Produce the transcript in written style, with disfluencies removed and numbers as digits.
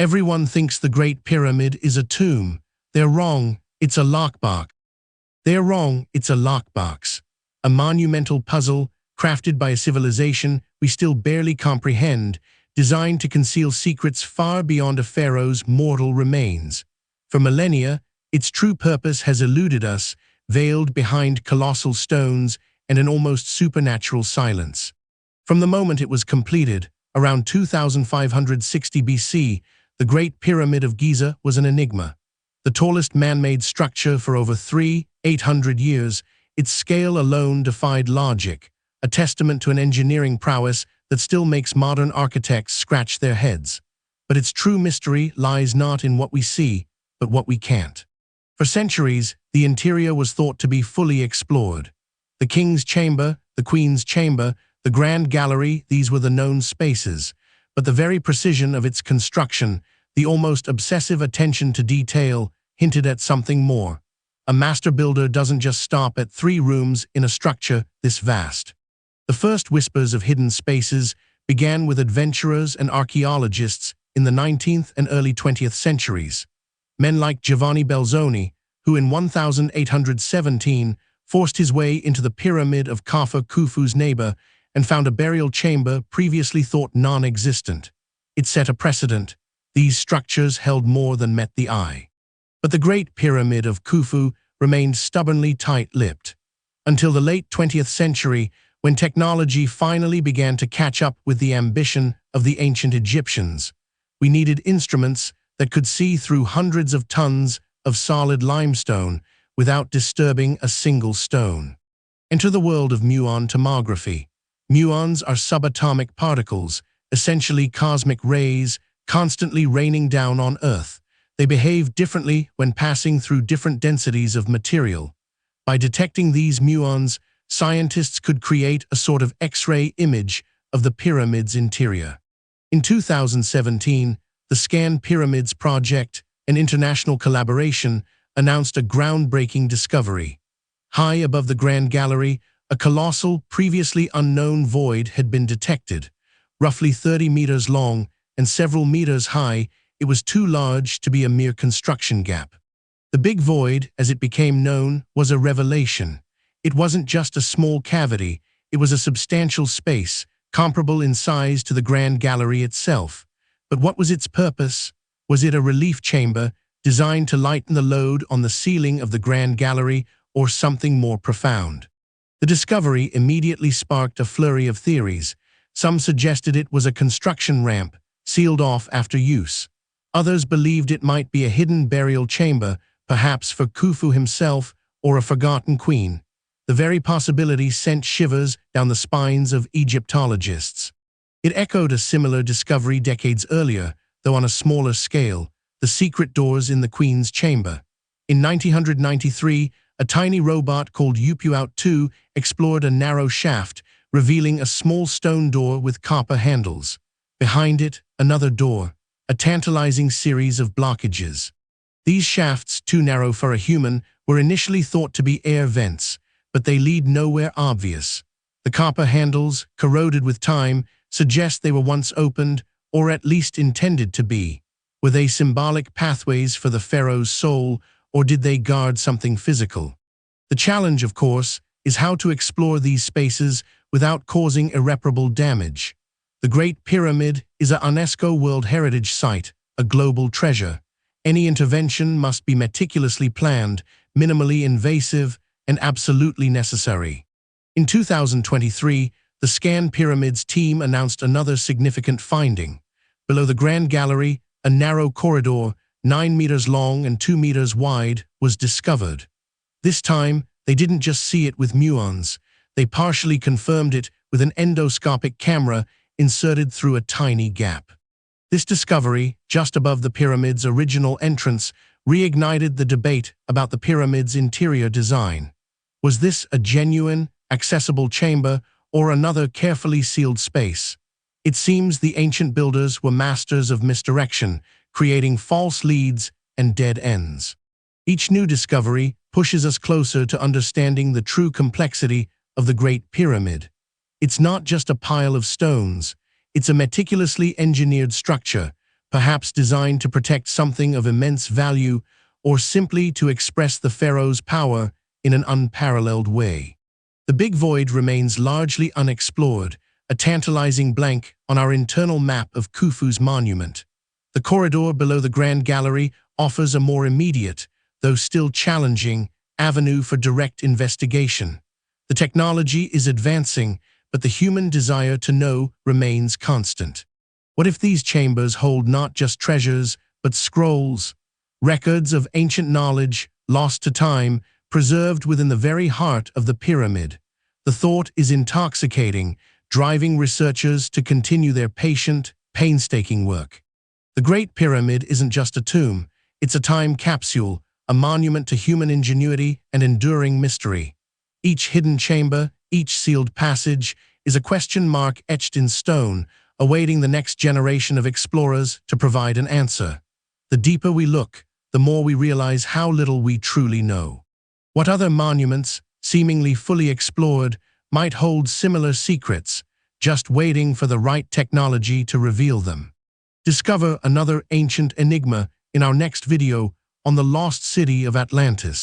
Everyone thinks the Great Pyramid is a tomb. They're wrong, it's a lockbox. They're wrong, it's a lockbox. A monumental puzzle, crafted by a civilization we still barely comprehend, designed to conceal secrets far beyond a pharaoh's mortal remains. For millennia, its true purpose has eluded us, veiled behind colossal stones and an almost supernatural silence. From the moment it was completed, around 2560 BC, the Great Pyramid of Giza was an enigma. The tallest man-made structure for over 800 years, its scale alone defied logic, a testament to an engineering prowess that still makes modern architects scratch their heads. But its true mystery lies not in what we see, but what we can't. For centuries, the interior was thought to be fully explored. The king's chamber, the queen's chamber, the grand gallery, these were the known spaces. But the very precision of its construction, the almost obsessive attention to detail, hinted at something more. A master builder doesn't just stop at 3 rooms in a structure this vast. The first whispers of hidden spaces began with adventurers and archaeologists in the 19th and early 20th centuries. Men like Giovanni Belzoni, who in 1817 forced his way into the pyramid of Khufu's neighbor and found a burial chamber previously thought non-existent. It set a precedent. These structures held more than met the eye. But the Great Pyramid of Khufu remained stubbornly tight-lipped. Until the late 20th century, when technology finally began to catch up with the ambition of the ancient Egyptians, we needed instruments that could see through hundreds of tons of solid limestone without disturbing a single stone. Enter the world of muon tomography. Muons are subatomic particles, essentially cosmic rays, constantly raining down on Earth. They behave differently when passing through different densities of material. By detecting these muons, scientists could create a sort of X-ray image of the pyramid's interior. In 2017, the Scan Pyramids Project, an international collaboration, announced a groundbreaking discovery. High above the Grand Gallery, a colossal, previously unknown void had been detected. Roughly 30 meters long and several meters high, it was too large to be a mere construction gap. The Big Void, as it became known, was a revelation. It wasn't just a small cavity, it was a substantial space, comparable in size to the Grand Gallery itself. But what was its purpose? Was it a relief chamber designed to lighten the load on the ceiling of the Grand Gallery, or something more profound? The discovery immediately sparked a flurry of theories. Some suggested it was a construction ramp, sealed off after use. Others believed it might be a hidden burial chamber, perhaps for Khufu himself or a forgotten queen. The very possibility sent shivers down the spines of Egyptologists. It echoed a similar discovery decades earlier, though on a smaller scale, the secret doors in the queen's chamber. In 1993, a tiny robot called Upuout-2 explored a narrow shaft, revealing a small stone door with copper handles. Behind it, another door, a tantalizing series of blockages. These shafts, too narrow for a human, were initially thought to be air vents, but they lead nowhere obvious. The copper handles, corroded with time, suggest they were once opened, or at least intended to be. Were they symbolic pathways for the pharaoh's soul, or did they guard something physical? The challenge, of course, is how to explore these spaces without causing irreparable damage. The Great Pyramid is a UNESCO World Heritage Site, a global treasure. Any intervention must be meticulously planned, minimally invasive, and absolutely necessary. In 2023, the Scan Pyramids team announced another significant finding. Below the Grand Gallery, a narrow corridor, 9 meters long and 2 meters wide, was discovered. This time, they didn't just see it with muons. They partially confirmed it with an endoscopic camera inserted through a tiny gap. This discovery, just above the pyramid's original entrance, reignited the debate about the pyramid's interior design. Was this a genuine, accessible chamber or another carefully sealed space? It seems the ancient builders were masters of misdirection, creating false leads and dead ends. Each new discovery pushes us closer to understanding the true complexity of the Great Pyramid. It's not just a pile of stones. It's a meticulously engineered structure, perhaps designed to protect something of immense value or simply to express the pharaoh's power in an unparalleled way. The Big Void remains largely unexplored, a tantalizing blank on our internal map of Khufu's monument. The corridor below the Grand Gallery offers a more immediate, though still challenging, avenue for direct investigation. The technology is advancing, but the human desire to know remains constant. What if these chambers hold not just treasures, but scrolls, records of ancient knowledge lost to time, preserved within the very heart of the pyramid? The thought is intoxicating, driving researchers to continue their patient, painstaking work. The Great Pyramid isn't just a tomb, it's a time capsule, a monument to human ingenuity and enduring mystery. Each hidden chamber, each sealed passage, is a question mark etched in stone, awaiting the next generation of explorers to provide an answer. The deeper we look, the more we realize how little we truly know. What other monuments, seemingly fully explored, might hold similar secrets, just waiting for the right technology to reveal them? Discover another ancient enigma in our next video on the lost city of Atlantis.